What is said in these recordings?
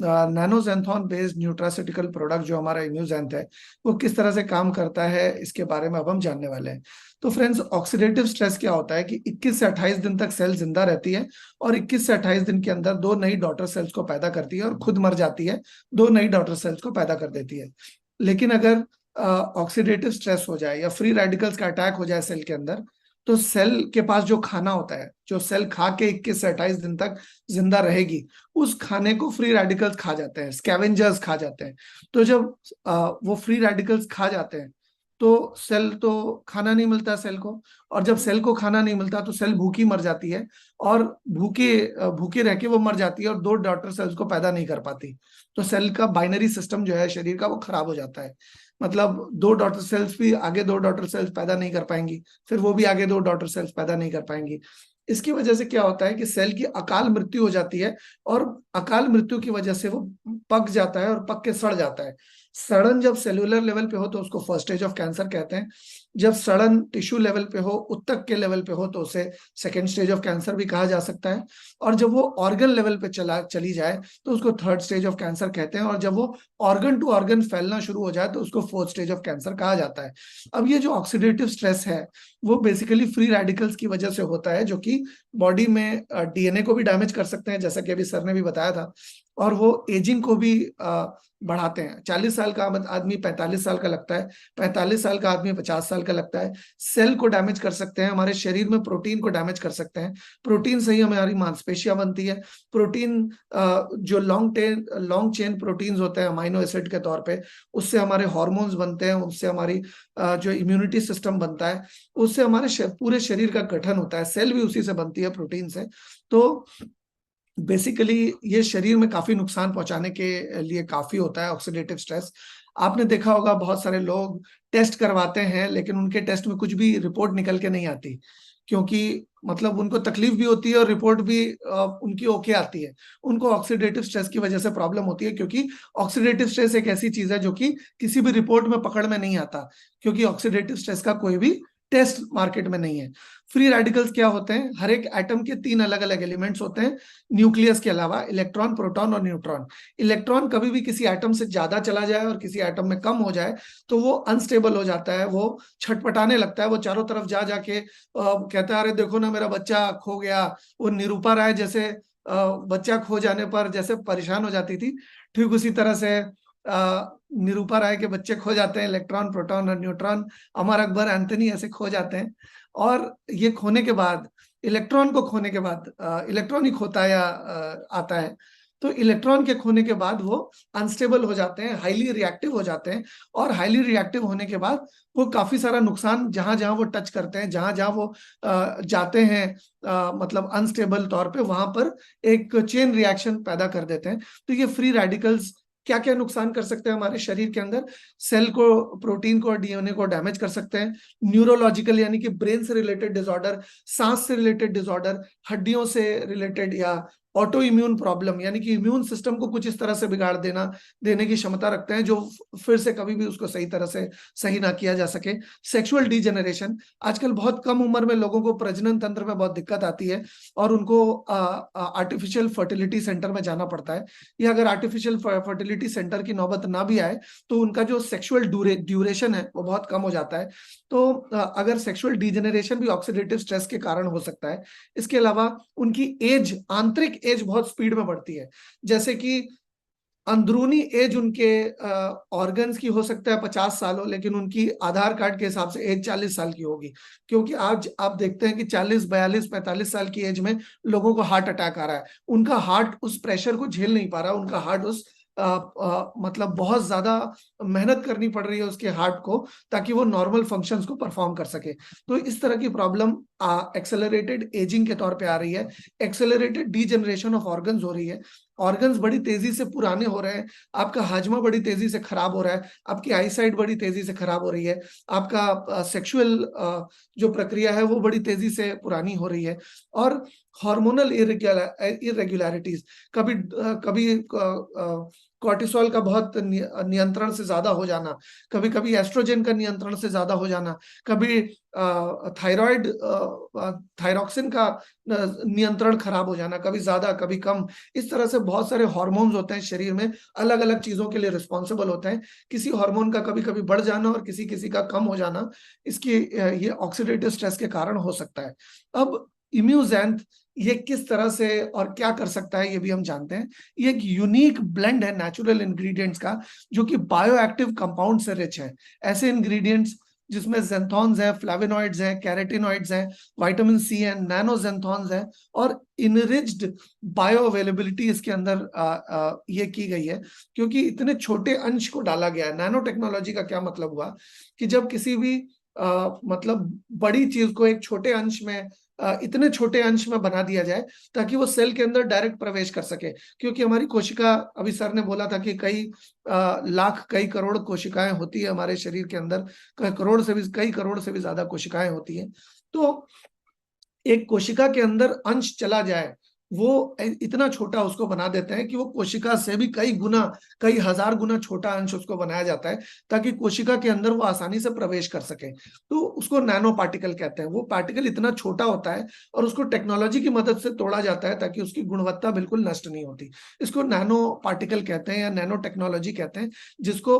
नैनोजेंथॉन based nutraceutical product जो हमारा इम्यूजेंथ है वो किस तरह से काम करता है, इसके बारे में अब हम जानने वाले हैं। तो फ्रेंड्स, ऑक्सीडेटिव स्ट्रेस क्या होता है कि 21 से 28 दिन तक सेल जिंदा रहती है और 21 से 28 दिन के अंदर दो नई डॉटर सेल्स को पैदा करती है और खुद मर जाती है, दो नई डॉटर सेल्स को पैदा कर देती है। लेकिन अगर ऑक्सीडेटिव स्ट्रेस हो जाए या फ्री रेडिकल्स का अटैक हो जाए सेल के अंदर, तो सेल के पास जो खाना होता है, जो सेल खा के 21 से 28 दिन तक जिंदा रहेगी, उस खाने को फ्री रेडिकल्स खा जाते हैं, स्कैवेंजर्स खा जाते हैं। तो जब वो फ्री रेडिकल्स खा जाते हैं तो सेल तो खाना नहीं मिलता सेल को, और जब सेल को खाना नहीं मिलता तो सेल भूखी मर जाती है, और भूखे भूखे रह के वो मर जाती है और दो डॉटर सेल्स को पैदा नहीं कर पाती। तो सेल का बाइनरी सिस्टम जो है शरीर का, वो खराब हो जाता है। मतलब दो डॉटर सेल्स भी आगे दो डॉटर सेल्स पैदा नहीं कर पाएंगी, फिर वो भी आगे दो डॉटर सेल्स पैदा नहीं कर पाएंगी। इसकी वजह से क्या होता है कि सेल की अकाल मृत्यु हो जाती है, और अकाल मृत्यु की वजह से वो पक जाता है और पक के सड़ जाता है। सड़न जब सेलुलर लेवल पे हो तो उसको फर्स्ट स्टेज ऑफ कैंसर कहते हैं। जब सड़न टिश्यू लेवल पे हो, उत्तक के लेवल पे हो, तो उसे सेकेंड स्टेज ऑफ कैंसर भी कहा जा सकता है। और जब वो ऑर्गन लेवल पे चली जाए तो उसको थर्ड स्टेज ऑफ कैंसर कहते हैं। और जब वो ऑर्गन टू ऑर्गन फैलना शुरू हो जाए तो उसको फोर्थ स्टेज ऑफ कैंसर कहा जाता है। अब ये जो ऑक्सीडेटिव स्ट्रेस है वो बेसिकली फ्री रेडिकल्स की वजह से होता है, जो कि बॉडी में डीएनए को भी डैमेज कर सकते हैं, जैसा कि अभी सर ने भी बताया था, और वो एजिंग को भी बढ़ाते हैं। 40 साल का आदमी 45 साल का लगता है, 45 साल का आदमी 50 साल का लगता है। सेल को डैमेज कर सकते हैं, हमारे शरीर में प्रोटीन को डैमेज कर सकते हैं। प्रोटीन से ही हमारी मांसपेशियां बनती है। प्रोटीन जो लॉन्ग चेन प्रोटीन्स होते हैं अमाइनो एसिड के तौर पे, उससे हमारे हॉर्मोन्स बनते हैं, उससे हमारी जो इम्यूनिटी सिस्टम बनता है, उससे हमारे पूरे शरीर का गठन होता है। सेल भी उसी से बनती है, प्रोटीन से। तो बेसिकली ये शरीर में काफी नुकसान पहुंचाने के लिए काफी होता है ऑक्सीडेटिव स्ट्रेस। आपने देखा होगा बहुत सारे लोग टेस्ट करवाते हैं, लेकिन उनके टेस्ट में कुछ भी रिपोर्ट निकल के नहीं आती, क्योंकि मतलब उनको तकलीफ भी होती है और रिपोर्ट भी उनकी ओके आती है। उनको ऑक्सीडेटिव स्ट्रेस की वजह से प्रॉब्लम होती है, क्योंकि ऑक्सीडेटिव स्ट्रेस एक ऐसी चीज है जो कि किसी भी रिपोर्ट में पकड़ में नहीं आता, क्योंकि ऑक्सीडेटिव स्ट्रेस का कोई भी टेस्ट मार्केट में नहीं है। फ्री रेडिकल्स क्या होते हैं? हर एक एटम के तीन अलग अलग एलिमेंट्स होते हैं न्यूक्लियस के अलावा, इलेक्ट्रॉन, प्रोटॉन और न्यूट्रॉन। इलेक्ट्रॉन कभी भी किसी एटम से ज्यादा चला जाए और किसी एटम में कम हो जाए तो वो अनस्टेबल हो जाता है, वो छटपटाने लगता है, वो चारों तरफ जा जाके कहता है अरे देखो ना मेरा बच्चा खो गया। वो निरूपा राय जैसे बच्चा खो जाने पर जैसे परेशान हो जाती थी, ठीक उसी तरह से निरूपा राय के बच्चे खो जाते हैं, इलेक्ट्रॉन, प्रोटॉन और न्यूट्रॉन। अमर अकबर, एंथनी ऐसे खो जाते हैं। और ये खोने के बाद, इलेक्ट्रॉन को खोने के बाद, इलेक्ट्रॉन ही खोता है या आता है, तो इलेक्ट्रॉन के खोने के बाद वो अनस्टेबल हो जाते हैं, हाईली रिएक्टिव हो जाते हैं। और हाईली रिएक्टिव होने के बाद वो काफी सारा नुकसान, जहां जहां वो टच करते हैं, जहां जहां वो जाते हैं, मतलब अनस्टेबल तौर पे, वहां पर एक चेन रिएक्शन पैदा कर देते हैं। तो ये फ्री रेडिकल्स क्या क्या नुकसान कर सकते हैं हमारे शरीर के अंदर? सेल को, प्रोटीन को और डीएनए को डैमेज कर सकते हैं। न्यूरोलॉजिकल यानी कि ब्रेन से रिलेटेड डिसऑर्डर, सांस से रिलेटेड डिसऑर्डर, हड्डियों से रिलेटेड, या ऑटो इम्यून प्रॉब्लम यानी कि इम्यून सिस्टम को कुछ इस तरह से बिगाड़ देने की क्षमता रखते हैं जो फिर से कभी भी उसको सही तरह से सही ना किया जा सके। सेक्सुअल डिजेनरेशन, आजकल बहुत कम उम्र में लोगों को प्रजनन तंत्र में बहुत दिक्कत आती है और उनको आर्टिफिशियल फर्टिलिटी सेंटर में जाना पड़ता है। या अगर आर्टिफिशियल फर्टिलिटी सेंटर की नौबत ना भी आए तो उनका जो सेक्सुअल ड्यूरेशन है वो बहुत कम हो जाता है। तो अगर सेक्सुअल डिजेनरेशन भी ऑक्सीडेटिव स्ट्रेस के कारण हो सकता है। इसके अलावा उनकी एज, आंतरिक एज बहुत स्पीड में बढ़ती है। जैसे कि अंदरूनी एज उनके ऑर्गन्स की हो सकता है 50 साल हो, लेकिन उनकी आधार कार्ड के हिसाब से एज 40 साल की होगी। क्योंकि आज आप देखते हैं कि 40, 42, 45 साल की एज में लोगों को हार्ट अटैक आ रहा है। उनका हार्ट उस प्रेशर को झेल नहीं पा रहा, उनका हार्ट उस मतलब बहुत ज्यादा मेहनत करनी पड़ रही है उसके हार्ट को, ताकि वो नॉर्मल फंक्शंस को परफॉर्म कर सके। तो इस तरह की प्रॉब्लम एक्सेलरेटेड एजिंग के तौर पे आ रही है। एक्सेलरेटेड डीजनरेशन ऑफ ऑर्गन्स हो रही है, ऑर्गन्स बड़ी तेजी से पुराने हो रहे हैं, आपका हाजमा बड़ी तेजी से खराब हो रहा है, आपकी आईसाइट बड़ी तेजी से खराब हो रही है, आपका सेक्सुअल जो प्रक्रिया है वो बड़ी तेजी से पुरानी हो रही है। और हार्मोनल इरेगुलरिटीज, कभी कभी कॉर्टिसोल का बहुत नियंत्रण से ज्यादा हो जाना, कभी कभी एस्ट्रोजन का नियंत्रण से ज्यादा हो जाना, कभी थायराइड, थायरॉक्सिन का नियंत्रण खराब हो जाना, कभी ज्यादा कभी कम, इस तरह से बहुत सारे हार्मोन्स होते हैं शरीर में, अलग अलग चीजों के लिए रिस्पॉन्सिबल होते हैं। किसी हार्मोन का कभी कभी बढ़ जाना और किसी किसी का कम हो जाना, इसकी ये ऑक्सीडेटिव स्ट्रेस के कारण हो सकता है। अब इम्यूजेंथ ये किस तरह से और क्या कर सकता है ये भी हम जानते हैं। ये एक यूनिक ब्लेंड है नेचुरल इंग्रेडिएंट्स का, जो कि बायोएक्टिव कंपाउंड से रिच है। ऐसे इंग्रेडिएंट्स जिसमें जेंथॉन्स हैं, फ्लेवोनॉइड्स हैं, कैरोटीनॉइड्स हैं, विटामिन सी है, नैनो जेंथॉन्स हैं, और इनरिच्ड बायो अवेलेबिलिटी इसके अंदर ये की गई है, क्योंकि इतने छोटे अंश को डाला गया है। नैनो टेक्नोलॉजी का क्या मतलब हुआ कि जब किसी भी मतलब बड़ी चीज को एक छोटे अंश में, इतने छोटे अंश में बना दिया जाए ताकि वो सेल के अंदर डायरेक्ट प्रवेश कर सके। क्योंकि हमारी कोशिका, अभी सर ने बोला था कि कई लाख, कई करोड़ कोशिकाएं होती है हमारे शरीर के अंदर, कई करोड़ से भी ज्यादा कोशिकाएं होती हैं। तो एक कोशिका के अंदर अंश चला जाए, वो इतना छोटा उसको बना देते हैं कि वो कोशिका से भी कई गुना, कई हजार गुना छोटा अंश उसको बनाया जाता है, ताकि कोशिका के अंदर वो आसानी से प्रवेश कर सके। तो उसको नैनो पार्टिकल कहते हैं। वो पार्टिकल इतना छोटा होता है और उसको टेक्नोलॉजी की मदद से तोड़ा जाता है ताकि उसकी गुणवत्ता बिल्कुल नष्ट नहीं होती। इसको नैनो पार्टिकल कहते हैं या नैनो टेक्नोलॉजी कहते हैं, जिसको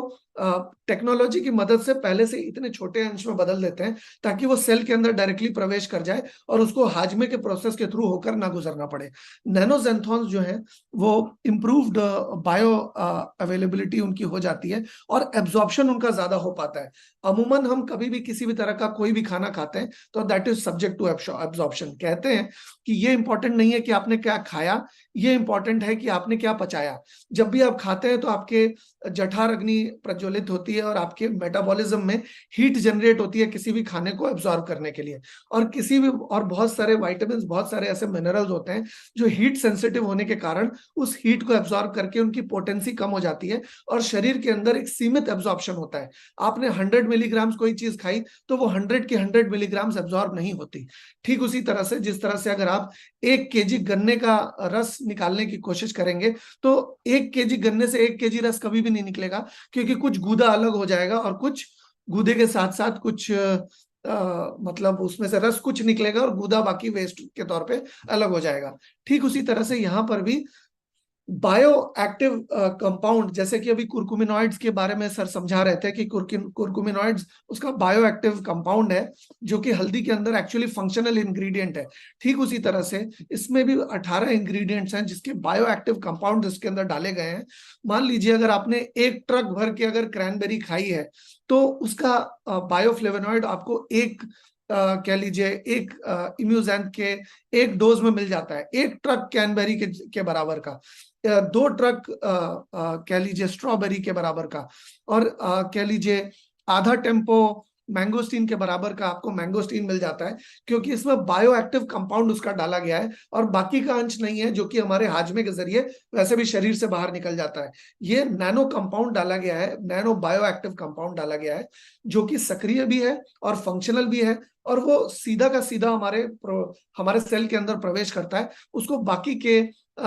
टेक्नोलॉजी की मदद से पहले से इतने छोटे अंश में बदल देते हैं ताकि वो सेल के अंदर डायरेक्टली प्रवेश कर जाए और उसको हाजमे के प्रोसेस के थ्रू होकर ना गुजरना पड़े। नैनोजेंथॉन्स जो है वो इम्प्रूव्ड बायो अवेलेबिलिटी उनकी हो जाती है और एब्जॉर्प्शन उनका ज्यादा हो पाता है। अमूमन हम कभी भी किसी भी तरह का कोई भी खाना खाते हैं तो that is subject to absorption. कहते हैं कि ये इंपॉर्टेंट नहीं है कि आपने क्या खाया, ये इंपॉर्टेंट है कि आपने क्या पचाया। जब भी आप खाते हैं तो आपके जठर अग्नि प्रज्वलित होती है और आपके मेटाबॉलिज्म में हीट जनरेट होती है किसी भी खाने को एब्जॉर्ब करने के लिए। और किसी भी, और बहुत सारे वाइटामिन, बहुत सारे ऐसे मिनरल्स होते हैं जो हीट सेंसिटिव होने के कारण उस हीट को एब्जॉर्ब करके उनकी पोटेंसी कम हो जाती है और शरीर के अंदर एक सीमित एब्जॉर्प्शन होता है। आपने 100 मिलीग्राम कोई चीज खाई तो वो 100 की 100 मिलीग्राम एब्जॉर्ब नहीं होती। ठीक उसी तरह से, जिस तरह से अगर आप 1 kg गन्ने का रस निकालने की कोशिश करेंगे तो 1 kg गन्ने से 1 kg रस कभी भी नहीं निकलेगा, क्योंकि कुछ गूदा अलग हो जाएगा और कुछ गूदे के साथ साथ कुछ मतलब उसमें से रस कुछ निकलेगा और गूदा बाकी वेस्ट के तौर पे अलग हो जाएगा। ठीक उसी तरह से यहाँ पर भी बायो एक्टिव कंपाउंड, जैसे कि अभी कुरकुमिनॉइड्स के बारे में सर समझा रहे थे कि कुरकुमिनॉइड्स उसका बायो एक्टिव कंपाउंड है जो कि हल्दी के अंदर एक्चुअली फंक्शनल इंग्रेडिएंट है। ठीक उसी तरह से इसमें भी 18 इंग्रेडिएंट्स हैं जिसके बायो एक्टिव कंपाउंड इसके अंदर डाले गए हैं। मान लीजिए अगर आपने एक ट्रक भर के अगर क्रैनबेरी खाई है तो उसका बायोफ्लेवोनॉइड आपको एक कह लीजिए एक इम्यूजेंथ के एक डोज में मिल जाता है, एक ट्रक कैनबेरी के बराबर का, 2 ट्रक कह लीजिए स्ट्रॉबेरी के बराबर का, और कह लीजिए आधा टेम्पो मैंगोस्टीन के बराबर का आपको मैंगोस्टीन मिल जाता है, क्योंकि इसमें बायो एक्टिव कंपाउंड उसका डाला गया है और बाकी का अंश नहीं है जो कि हमारे हाजमे के जरिए वैसे भी शरीर से बाहर निकल जाता है। ये नैनो कंपाउंड डाला गया है, नैनो बायो एक्टिव कंपाउंड डाला गया है जो कि सक्रिय भी है और फंक्शनल भी है, और वो सीधा का सीधा हमारे सेल के अंदर प्रवेश करता है, उसको बाकी के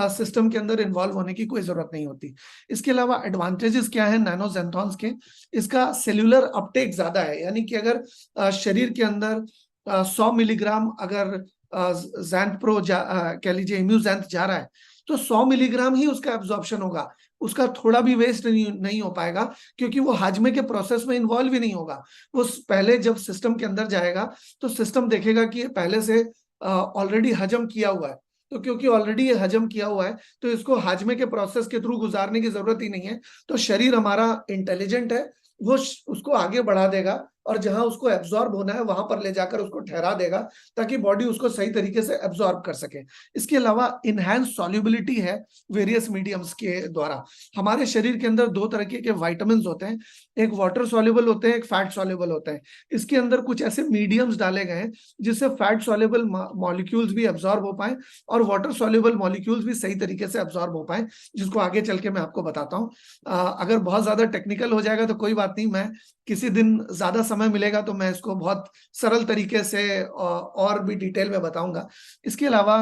सिस्टम के अंदर इन्वॉल्व होने की कोई जरूरत नहीं होती। इसके अलावा एडवांटेजेस क्या है नैनोजेंथॉन्स के? इसका सेल्यूलर अपटेक ज्यादा है, यानी कि अगर शरीर के अंदर 100 मिलीग्राम अगर जैंथ प्रो कह लीजिए इम्यूजेंथ जा रहा है तो 100 मिलीग्राम ही उसका एब्जॉर्प्शन होगा, उसका थोड़ा भी वेस्ट नहीं हो पाएगा, क्योंकि वो हाजमे के प्रोसेस में इन्वॉल्व ही नहीं होगा। वो पहले जब सिस्टम के अंदर जाएगा तो सिस्टम देखेगा कि ये पहले से ऑलरेडी हजम किया हुआ है, तो क्योंकि ऑलरेडी ये हजम किया हुआ है तो इसको हाजमे के प्रोसेस के थ्रू गुजारने की जरूरत ही नहीं है। तो शरीर हमारा इंटेलिजेंट है, वो उसको आगे बढ़ा देगा और जहां उसको एब्जॉर्ब होना है वहां पर ले जाकर उसको ठहरा देगा ताकि बॉडी उसको सही तरीके से एब्जॉर्ब कर सके। इसके अलावा इनहैंस सॉल्युबिलिटी है वेरियस मीडियम्स के द्वारा। हमारे शरीर के अंदर 2 तरह के विटामिन होते हैं, एक वाटर सॉल्युबल होते हैं, एक फैट सॉल्युबल होते हैं। इसके अंदर कुछ ऐसे मीडियम्स डाले गए हैं जिससे फैट सॉल्युबल मॉलिक्यूल्स भी एब्जॉर्ब हो पाए और वाटर सॉल्युबल मॉलिक्यूल्स भी सही तरीके से एब्जॉर्ब हो पाए, जिसको आगे चल के मैं आपको बताता हूँ। अगर बहुत ज्यादा टेक्निकल हो जाएगा तो कोई बात नहीं, मैं किसी दिन ज्यादा समय मिलेगा तो मैं इसको बहुत सरल तरीके से और भी डिटेल में बताऊंगा। इसके अलावा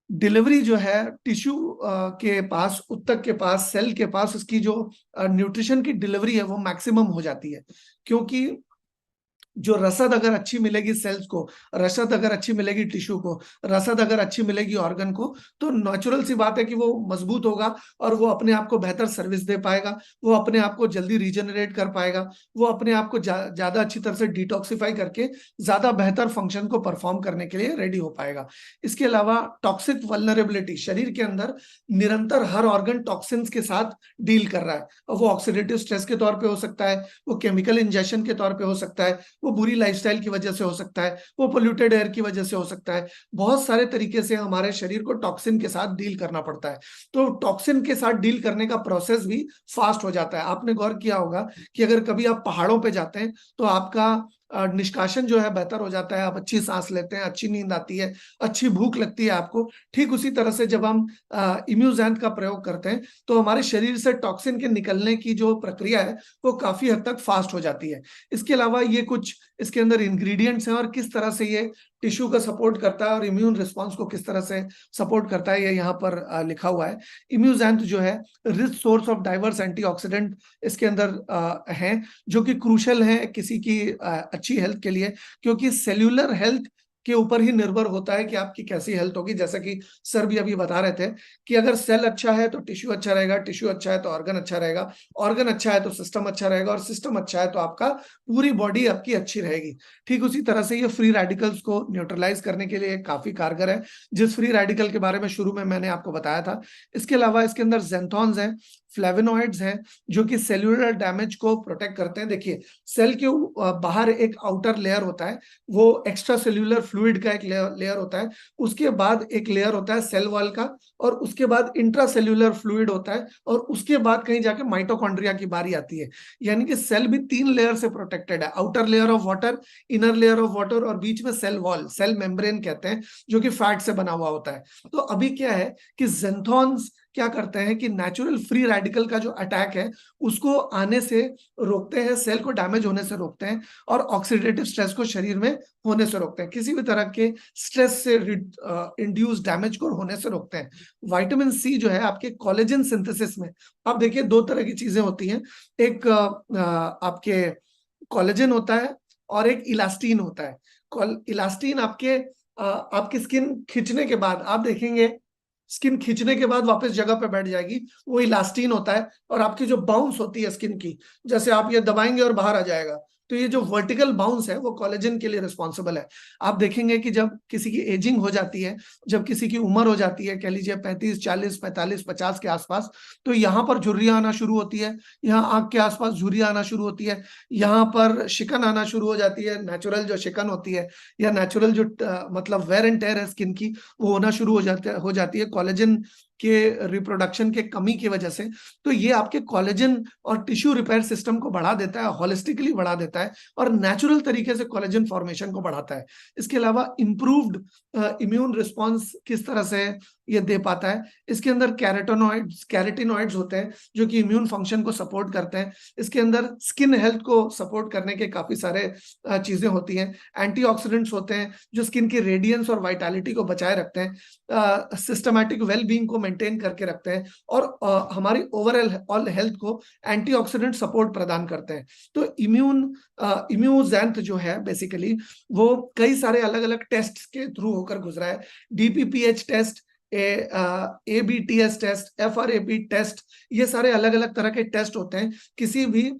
डिलीवरी जो है टिश्यू के पास, उत्तक के पास, सेल के पास, उसकी जो न्यूट्रिशन की डिलीवरी है वो मैक्सिमम हो जाती है, क्योंकि जो रसद अगर अच्छी मिलेगी सेल्स को, रसद अगर अच्छी मिलेगी टिश्यू को, रसद अगर अच्छी मिलेगी ऑर्गन को, तो नेचुरल सी बात है कि वो मजबूत होगा और वो अपने आप को बेहतर सर्विस दे पाएगा, वो अपने आप को जल्दी रीजनरेट कर पाएगा, वो अपने आप को ज्यादा अच्छी तरह से डिटॉक्सिफाई करके ज्यादा बेहतर फंक्शन को परफॉर्म करने के लिए रेडी हो पाएगा। इसके अलावा टॉक्सिक वल्नरेबिलिटी, शरीर के अंदर निरंतर हर ऑर्गन टॉक्सिन्स के साथ डील कर रहा है, और वो ऑक्सीडेटिव स्ट्रेस के तौर पे हो सकता है, वो केमिकल इंजेक्शन के तौर पे हो सकता है, वो बुरी लाइफस्टाइल की वजह से हो सकता है, वो पोल्यूटेड एयर की वजह से हो सकता है। बहुत सारे तरीके से हमारे शरीर को टॉक्सिन के साथ डील करना पड़ता है। तो टॉक्सिन के साथ डील करने का प्रोसेस भी फास्ट हो जाता है। आपने गौर किया होगा कि अगर कभी आप पहाड़ों पे जाते हैं तो आपका निष्कासन जो है बेहतर हो जाता है, आप अच्छी सांस लेते हैं, अच्छी नींद आती है, अच्छी भूख लगती है आपको। ठीक उसी तरह से जब हम इम्यूजेंट का प्रयोग करते हैं तो हमारे शरीर से टॉक्सिन के निकलने की जो प्रक्रिया है वो काफी हद तक फास्ट हो जाती है। इसके अलावा ये कुछ इसके अंदर इंग्रेडिएंट्स हैं और किस तरह से ये टिश्यू का सपोर्ट करता है और इम्यून रिस्पांस को किस तरह से सपोर्ट करता है, ये यहाँ पर लिखा हुआ है। इम्यूजेंट जो है rich source of diverse antioxidant इसके अंदर हैं, जो कि क्रूशल है किसी की अच्छी हेल्थ के लिए, क्योंकि सेल्यूलर हेल्थ के ऊपर ही निर्भर होता है कि आपकी कैसी हेल्थ होगी। जैसा कि सर भी अभी बता रहे थे कि अगर सेल अच्छा है तो टिश्यू अच्छा रहेगा, टिश्यू अच्छा है तो ऑर्गन अच्छा रहेगा, ऑर्गन अच्छा है तो सिस्टम अच्छा रहेगा, और सिस्टम अच्छा है तो आपका पूरी बॉडी आपकी अच्छी रहेगी। ठीक उसी तरह से ये फ्री रेडिकल्स को न्यूट्रलाइज करने के लिए काफी कारगर है, जिस फ्री रेडिकल के बारे में शुरू में मैंने आपको बताया था। इसके अलावा इसके अंदर ज़ैंथोन्स हैं, फ्लेवोनॉइड्स हैं, जो कि सेल्यूलर डैमेज को प्रोटेक्ट करते हैं। देखिए, सेल के बाहर एक आउटर लेयर होता है, वो एक्स्ट्रा सेल्यूलर फ्लूइड का एक लेयर होता है, उसके बाद एक लेयर होता है सेल वॉल का, और उसके बाद इंट्रा सेल्यूलर फ्लूइड होता है, और उसके बाद कहीं जाके माइटोकॉन्ड्रिया की बारी आती है। यानी कि सेल भी 3 लेयर से प्रोटेक्टेड है, outer layer of water, inner layer of water, और बीच में सेल वॉल, सेल मेम्ब्रेन कहते हैं, जो कि फैट से बना हुआ होता है। तो अभी क्या है कि ज़ैंथोन्स क्या करते हैं कि नेचुरल फ्री रेडिकल का जो अटैक है उसको आने से रोकते हैं, सेल को डैमेज होने से रोकते हैं, और ऑक्सीडेटिव स्ट्रेस को शरीर में होने से रोकते हैं, किसी भी तरह के स्ट्रेस से इंड्यूस डैमेज को होने से रोकते हैं। विटामिन सी जो है आपके कोलेजन सिंथेसिस में, आप देखिए 2 तरह की चीजें होती हैं, एक आपके कोलेजन होता है और एक इलास्टीन होता है। इलास्टीन आपकी स्किन खींचने के बाद आप देखेंगे, स्किन खींचने के बाद वापस जगह पे बैठ जाएगी, वो इलास्टीन होता है। और आपकी जो बाउंस होती है स्किन की, जैसे आप ये दबाएंगे और बाहर आ जाएगा, तो ये जो वर्टिकल बाउंस है वो कोलेजन के लिए रिस्पॉन्सिबल है। आप देखेंगे कि जब किसी की एजिंग हो जाती है, जब किसी की उम्र हो जाती है, कह लीजिए 35, 40, 45, 50 के आसपास, तो यहाँ पर झुर्रियां आना शुरू होती है, यहाँ आंख के आसपास झुर्रियां आना शुरू होती है, यहाँ पर शिकन आना शुरू हो जाती है, नेचुरल जो शिकन होती है, या नेचुरल जो मतलब वेयर एंड टेयर है स्किन की, वो होना शुरू हो जाती है कोलेजन के रिप्रोडक्शन के कमी की वजह से। तो ये आपके कोलेजन और टिश्यू रिपेयर सिस्टम को बढ़ा देता है, होलिस्टिकली बढ़ा देता है, और नेचुरल तरीके से कोलेजन फॉर्मेशन को बढ़ाता है। इसके अलावा इंप्रूव्ड इम्यून रिस्पांस किस तरह से ये दे पाता है, इसके अंदर कैरेटिनॉइड्स होते हैं जो कि इम्यून फंक्शन को सपोर्ट करते हैं। इसके अंदर स्किन हेल्थ को सपोर्ट करने के काफी सारे चीजें होती हैं। एंटीऑक्सीडेंट्स होते हैं जो स्किन की रेडियंस और वाइटलिटी को बचाए रखते हैं, सिस्टमैटिक वेलबींग को मेंटेन करके रखते हैं, और हमारी ओवरऑल हेल्थ को एंटीऑक्सीडेंट सपोर्ट प्रदान करते हैं। तो इम्यूजेंथ जो है बेसिकली वो कई सारे अलग अलग टेस्ट के थ्रू होकर गुजरा है। DPPH test, ABTS test, FRAP test, ये सारे अलग अलग तरह के टेस्ट होते हैं किसी भी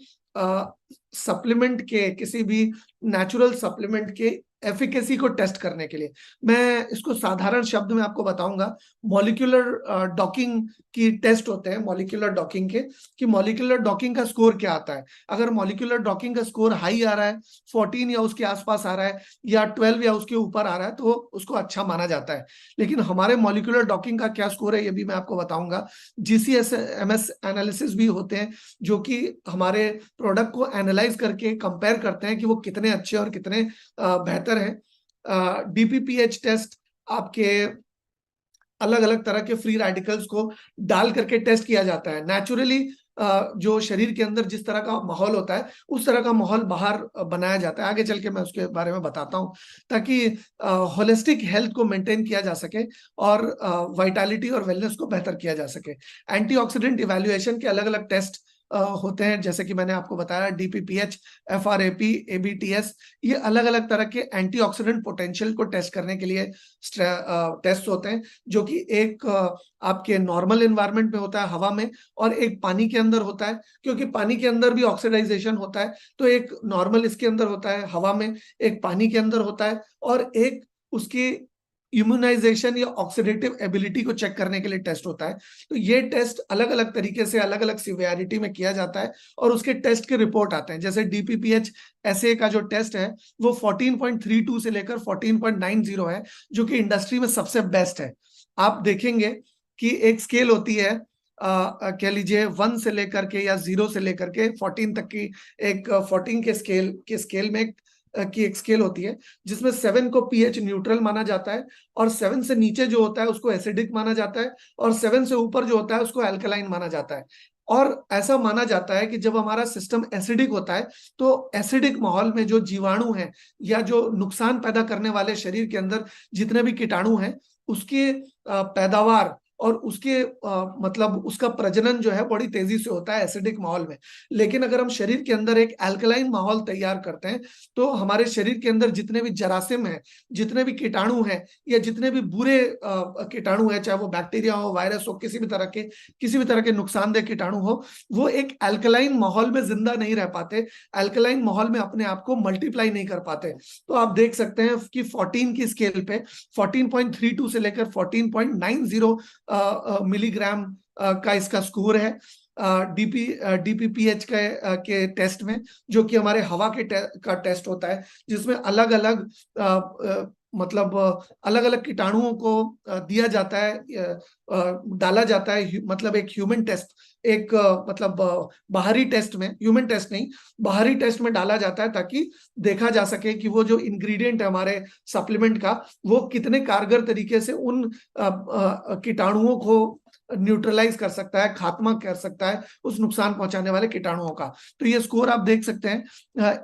सप्लीमेंट के, किसी भी नेचुरल सप्लीमेंट के एफिकेसी को टेस्ट करने के लिए। मैं इसको साधारण शब्द में आपको बताऊंगा, मॉलिक्यूलर डॉकिंग की टेस्ट होते हैं, मॉलिक्यूलर डॉकिंग के, कि मॉलिक्यूलर डॉकिंग का स्कोर क्या आता है। अगर मॉलिक्यूलर डॉकिंग का स्कोर हाई आ रहा है, 14 या उसके आसपास आ रहा है, या 12 या उसके ऊपर आ रहा है, तो उसको अच्छा माना जाता है। लेकिन हमारे मॉलिक्यूलर डॉकिंग का क्या स्कोर है ये भी मैं आपको बताऊंगा। GCMS एनालिसिस भी होते हैं जो कि हमारे प्रोडक्ट को एनालाइज करके कंपेयर करते हैं कि वो कितने अच्छे और कितने बेहतर है। DPPH टेस्ट आपके अलग अलग तरह के फ्री रेडिकल्स को डाल करके टेस्ट किया जाता है। नेचुरली जो शरीर के अंदर जिस तरह का माहौल होता है उस तरह का माहौल बाहर बनाया जाता है। आगे चल के मैं उसके बारे में बताता हूं, ताकि होलिस्टिक हेल्थ को मेंटेन किया जा सके और वाइटलिटी और वेलनेस को बेहतर किया जा सके। एंटीऑक्सीडेंट इवैल्यूएशन के अलग अलग टेस्ट होते हैं, जैसे कि मैंने आपको बताया DPPH, FRAP, ABTS, ये अलग अलग तरह के एंटीऑक्सीडेंट पोटेंशियल को टेस्ट करने के लिए टेस्ट होते हैं, जो कि एक आपके नॉर्मल एनवायरनमेंट में होता है हवा में, और एक पानी के अंदर होता है, क्योंकि पानी के अंदर भी ऑक्सीडाइजेशन होता है। तो एक नॉर्मल इसके अंदर होता है हवा में, एक पानी के अंदर होता है, और एक उसकी इम्यूनाइजेशन या ऑक्सीडेटिव एबिलिटी को चेक करने के लिए टेस्ट होता है। तो ये टेस्ट अलग अलग तरीके से अलग अलग सिवियरिटी में किया जाता है, और उसके टेस्ट के रिपोर्ट आते हैं। जैसे DPPH SA का जो टेस्ट है वो 14.32 से लेकर 14.90 है, जो कि इंडस्ट्री में सबसे बेस्ट है। आप देखेंगे कि एक स्केल होती है, कह लीजिए 1 से लेकर के या 0 से लेकर के 14 तक की, एक 14 के स्केल में की एक स्केल होती है, जिसमें 7 को pH न्यूट्रल माना जाता है, और 7 से नीचे जो होता है उसको एसिडिक माना जाता है, और 7 से ऊपर जो होता है उसको अल्कलाइन माना जाता है। और ऐसा माना जाता है कि जब हमारा सिस्टम एसिडिक होता है, तो एसिडिक माहौल में जो जीवाणु हैं या जो नुकसान पैदा करने वाले शरीर के अंदर जितने भी कीटाणु हैं, उसकी पैदावार और उसके मतलब उसका प्रजनन जो है बड़ी तेजी से होता है एसिडिक माहौल में। लेकिन अगर हम शरीर के अंदर एक अल्कलाइन माहौल तैयार करते हैं, तो हमारे शरीर के अंदर जितने भी जरासीम हैं, जितने भी कीटाणु हैं, या जितने भी बुरे कीटाणु हैं, चाहे वो बैक्टीरिया हो, वायरस हो, किसी भी तरह के नुकसानदेह कीटाणु हो, वो एक अल्कलाइन माहौल में जिंदा नहीं रह पाते, अल्कलाइन माहौल में अपने आप को मल्टीप्लाई नहीं कर पाते। तो आप देख सकते हैं कि 14 की स्केल पे 14.32 से लेकर 14.90 मिलीग्राम का इसका स्कोर है DPPH के टेस्ट में, जो कि हमारे हवा का टेस्ट होता है, जिसमें अलग अलग मतलब अलग अलग कीटाणुओं को दिया जाता है, डाला जाता है, मतलब एक ह्यूमन टेस्ट, एक मतलब बाहरी टेस्ट में, ह्यूमन टेस्ट नहीं, बाहरी टेस्ट में डाला जाता है, ताकि देखा जा सके कि वो जो इंग्रेडिएंट है हमारे सप्लीमेंट का, वो कितने कारगर तरीके से उन कीटाणुओं को न्यूट्रलाइज कर सकता है, खात्मा कर सकता है उस नुकसान पहुंचाने वाले कीटाणुओं का। तो ये स्कोर आप देख सकते हैं।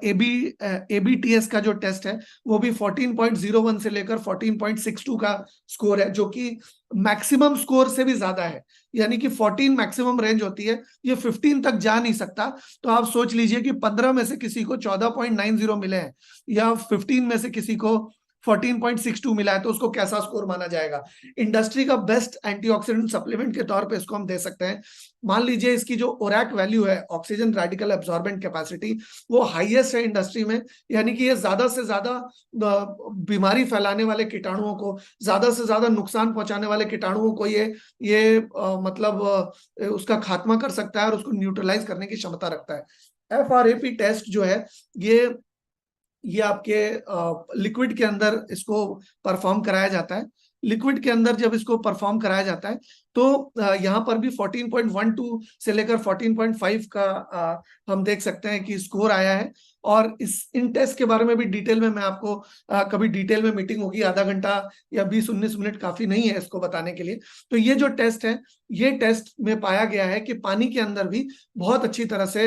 ABTS का जो टेस्ट है वो भी 14.01 से लेकर 14.62 का स्कोर है, जो कि मैक्सिमम स्कोर से भी ज्यादा है। यानी कि 14 मैक्सिमम रेंज होती है, ये 15 तक जा नहीं सकता। तो आप सोच लीजिए कि 15 में से किसी को 14.90 मिले हैं, या 15 में से किसी को 14.62 मिला है, तो उसको कैसा स्कोर माना जाएगा। इंडस्ट्री का बेस्ट एंटीऑक्सीडेंट सप्लीमेंट के तौर पे इसको हम दे सकते हैं। मान लीजिए इसकी जो ओरैक वैल्यू है, ऑक्सीजन रेडिकल एब्जॉर्बेंट कैपेसिटी, वो हाईएस्ट है इंडस्ट्री में। यानी कि ये ज्यादा से ज्यादा बीमारी फैलाने वाले कीटाणुओं को, ज्यादा से ज्यादा नुकसान पहुंचाने वाले कीटाणुओं को ये मतलब उसका खात्मा कर सकता है और उसको न्यूट्रलाइज करने की क्षमता रखता है। FRAP टेस्ट जो है, ये आपके लिक्विड के अंदर इसको परफॉर्म कराया जाता है। लिक्विड के अंदर जब इसको परफॉर्म कराया जाता है, तो यहाँ पर भी 14.12 से लेकर 14.5 का हम देख सकते हैं कि स्कोर आया है। और इन टेस्ट के बारे में भी डिटेल में मैं आपको कभी डिटेल में मीटिंग होगी, आधा घंटा या 20-19 मिनट काफी नहीं है इसको बताने के लिए। तो ये जो टेस्ट है, ये टेस्ट में पाया गया है कि पानी के अंदर भी बहुत अच्छी तरह से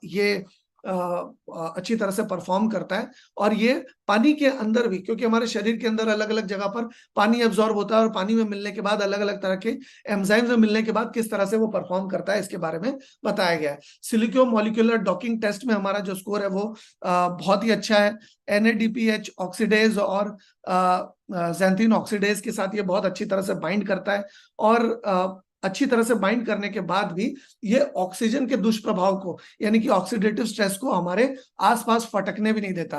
ये अच्छी तरह से परफॉर्म करता है। और ये पानी के अंदर भी, क्योंकि हमारे शरीर के अंदर अलग अलग जगह पर पानी एब्जॉर्ब होता है, और पानी में मिलने के बाद अलग अलग तरह के एंजाइम्स में मिलने के बाद किस तरह से वो परफॉर्म करता है, इसके बारे में बताया गया है। सिलिको मॉलिक्यूलर डॉकिंग टेस्ट में हमारा जो स्कोर है वो बहुत ही अच्छा है। NADPH ऑक्सीडेज और ज़ैंथीन ऑक्सीडेज के साथ ये बहुत अच्छी तरह से बाइंड करता है, और अच्छी तरह से बाइंड करने के बाद भी ये ऑक्सीजन के दुष्प्रभाव को, यानी कि ऑक्सीडेटिव स्ट्रेस को हमारे आसपास फटकने भी नहीं देता।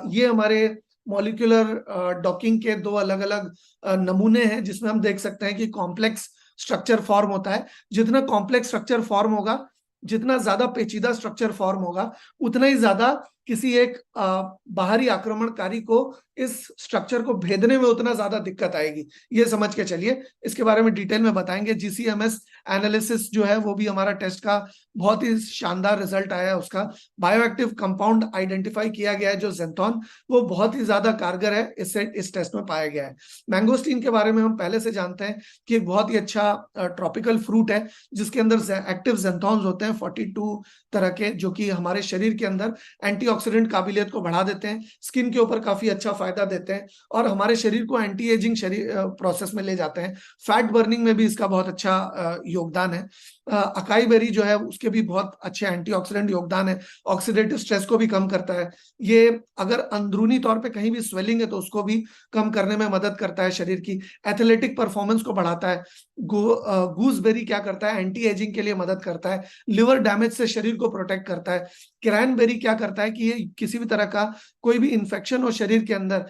ये हमारे मॉलिक्यूलर डॉकिंग के दो अलग अलग नमूने हैं, जिसमें हम देख सकते हैं कि कॉम्प्लेक्स स्ट्रक्चर फॉर्म होता है। जितना कॉम्प्लेक्स स्ट्रक्चर फॉर्म होगा, जितना ज्यादा पेचीदा स्ट्रक्चर फॉर्म होगा, उतना ही ज्यादा किसी एक बाहरी आक्रमणकारी को इस स्ट्रक्चर को भेदने में उतना ज्यादा दिक्कत आएगी। ये समझ के चलिए, इसके बारे में डिटेल में बताएंगे। GCMS एनालिसिस जो है वो भी हमारा टेस्ट का बहुत ही शानदार रिजल्ट आया है। उसका बायोएक्टिव कंपाउंड आइडेंटिफाई किया गया है जो ज़ेंथॉन, वो बहुत ही ज्यादा कारगर है, इस टेस्ट में पाया गया है। मैंगोस्टीन के बारे में हम पहले से जानते हैं कि एक बहुत ही अच्छा ट्रॉपिकल फ्रूट है, जिसके अंदर एक्टिव ज़ेंथॉन्स होते हैं 42 तरह के, जो कि हमारे शरीर के अंदर एंटीऑक्सीडेंट काबिलियत को बढ़ा देते हैं, स्किन के ऊपर काफी अच्छा फायदा देते हैं, और हमारे शरीर को एंटी एजिंग शरीर प्रोसेस में ले जाते हैं। फैट बर्निंग में भी इसका बहुत अच्छा योगदान है। अकाई बेरी जो है उसके भी बहुत अच्छे एंटीऑक्सीडेंट योगदान है, ऑक्सीडेटिव स्ट्रेस को भी कम करता है। ये अगर अंदरूनी तौर पे कहीं भी स्वेलिंग है तो उसको भी कम करने में मदद करता है, शरीर की एथलेटिक परफॉर्मेंस को बढ़ाता है। गूसबेरी क्या करता है, एंटी एजिंग के लिए मदद करता है, लिवर डैमेज से शरीर को प्रोटेक्ट करता है। क्रैनबेरी क्या करता है कि ये किसी भी तरह का कोई भी इंफेक्शन हो शरीर के अंदर,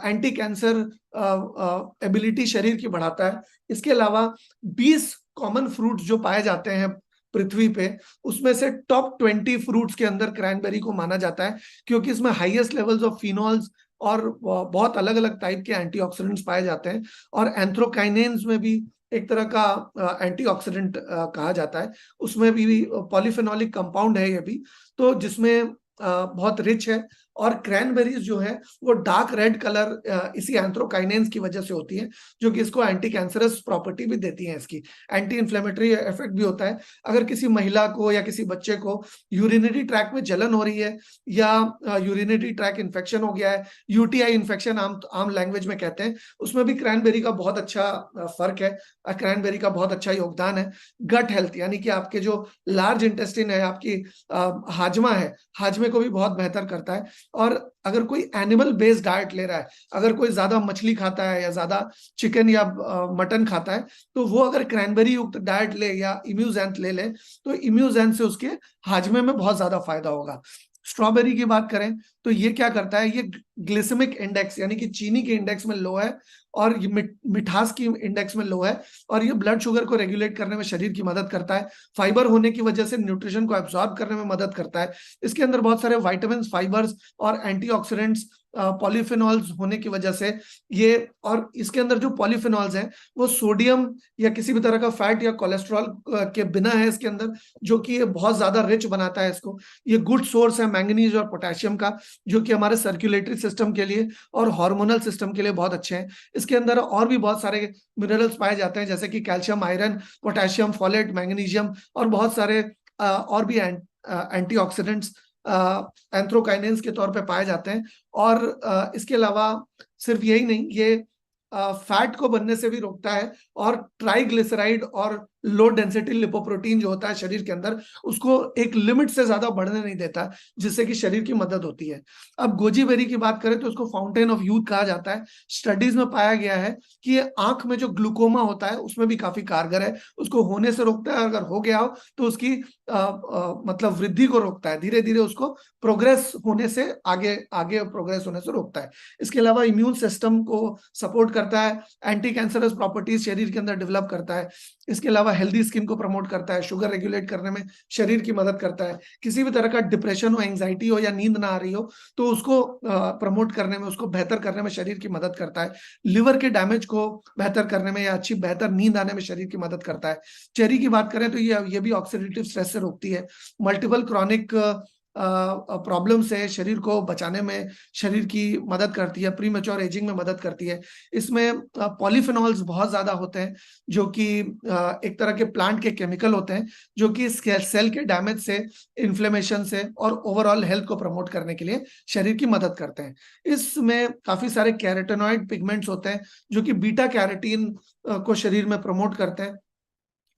एंटी कैंसर एबिलिटी शरीर की बढ़ाता है। इसके अलावा 20 कॉमन फ्रूट्स जो पाए जाते हैं पृथ्वी पे, उसमें से टॉप 20 फ्रूट्स के अंदर क्रैनबेरी को माना जाता है, क्योंकि इसमें हाईएस्ट लेवल्स ऑफ फिनॉल्स और बहुत अलग अलग टाइप के एंटीऑक्सीडेंट्स पाए जाते हैं। और एंथ्रोकाइनेन्स में भी एक तरह का एंटीऑक्सीडेंट कहा जाता है, उसमें भी पॉलीफेनोलिक कंपाउंड है ये भी, तो जिसमें बहुत रिच है। और क्रैनबेरीज जो है वो डार्क रेड कलर इसी एंथ्रोकाइनेन्स की वजह से होती है, जो कि इसको एंटी कैंसरस प्रॉपर्टी भी देती है, इसकी एंटी इन्फ्लेमेटरी इफेक्ट भी होता है। अगर किसी महिला को या किसी बच्चे को यूरिनरी ट्रैक में जलन हो रही है या यूरिनरी ट्रैक इन्फेक्शन हो गया है, यूटीआई इन्फेक्शन आम लैंग्वेज में कहते हैं, उसमें भी क्रैनबेरी का बहुत अच्छा फर्क है, क्रैनबेरी का बहुत अच्छा योगदान है। गट हेल्थ यानी कि आपके जो लार्ज इंटेस्टिन है, आपकी हाजमा है, हाजमे को भी बहुत बेहतर करता है। और अगर कोई एनिमल बेस्ड डाइट ले रहा है, अगर कोई ज्यादा मछली खाता है या ज्यादा चिकन या मटन खाता है, तो वो अगर क्रैनबेरी युक्त डाइट ले या इम्यूजेंथ ले ले, तो इम्यूजेंथ से उसके हाजमे में बहुत ज्यादा फायदा होगा। स्ट्रॉबेरी की बात करें तो ये क्या करता है, ये ग्लिसेमिक इंडेक्स यानी कि चीनी के इंडेक्स में लो है, और ये मिठास की इंडेक्स में लो है, और ये ब्लड शुगर को रेगुलेट करने में शरीर की मदद करता है। फाइबर होने की वजह से न्यूट्रिशन को एब्सॉर्ब करने में मदद करता है। इसके अंदर बहुत सारे वाइटामिन, फाइबर्स और एंटीऑक्सीडेंट्स, पॉलीफेनॉल्स होने की वजह से ये, और इसके अंदर जो पॉलीफेनॉल्स हैं वो सोडियम या किसी भी तरह का फैट या कोलेस्ट्रॉल के बिना है इसके अंदर, जो कि ये बहुत ज्यादा रिच बनाता है इसको। ये गुड सोर्स है मैंगनीज और पोटेशियम का, जो कि हमारे सर्कुलेटरी सिस्टम के लिए और हार्मोनल सिस्टम के लिए बहुत अच्छे हैं। इसके अंदर और भी बहुत सारे मिनरल्स पाए जाते हैं, जैसे कि calcium, iron, potassium, folate, magnesium, और बहुत सारे और भी एंटीऑक्सीडेंट्स एंथ्रोकाइनेन्स के तौर पे पाए जाते हैं। और इसके अलावा सिर्फ यही नहीं, ये फैट को बनने से भी रोकता है, और ट्राइग्लिसराइड और लो डेंसिटी लिपोप्रोटीन जो होता है शरीर के अंदर, उसको एक लिमिट से ज्यादा बढ़ने नहीं देता, जिससे कि शरीर की मदद होती है। अब गोजी बेरी की बात करें तो उसको फाउंटेन ऑफ यूथ कहा जाता है। स्टडीज में पाया गया है कि ये आंख में जो ग्लूकोमा होता है उसमें भी काफी कारगर है, उसको होने से रोकता है, अगर हो गया हो तो उसकी मतलब वृद्धि को रोकता है, धीरे धीरे उसको प्रोग्रेस होने से आगे आगे प्रोग्रेस होने से रोकता है। इसके अलावा इम्यून सिस्टम को सपोर्ट करता है, एंटी कैंसरस प्रॉपर्टीज शरीर के अंदर डेवलप करता है। इसके अलावा हेल्दी स्किन को प्रमोट करता है, शुगर रेगुलेट करने में शरीर की मदद करता है। किसी भी तरह का डिप्रेशन हो, एंजाइटी हो या नींद ना आ रही हो, तो उसको प्रमोट करने में, उसको बेहतर करने में शरीर की मदद करता है। लिवर के डैमेज को बेहतर करने में या अच्छी बेहतर नींद आने में शरीर की मदद करता है। चेरी की बात करें तो ये भी ऑक्सीडेटिव स्ट्रेस से रोकती है। मल्टीपल क्रॉनिक प्रॉब्लम से शरीर को बचाने में शरीर की मदद करती है, प्री मैच्योर एजिंग में मदद करती है। इसमें पॉलीफेनॉल्स बहुत ज्यादा होते हैं, जो कि एक तरह के प्लांट के केमिकल होते हैं, जो कि सेल के डैमेज से, इन्फ्लेमेशन से और ओवरऑल हेल्थ को प्रमोट करने के लिए शरीर की मदद करते हैं। इसमें काफी सारे कैरोटेनॉइड पिगमेंट्स होते हैं, जो कि बीटा कैरोटीन को शरीर में प्रमोट करते हैं।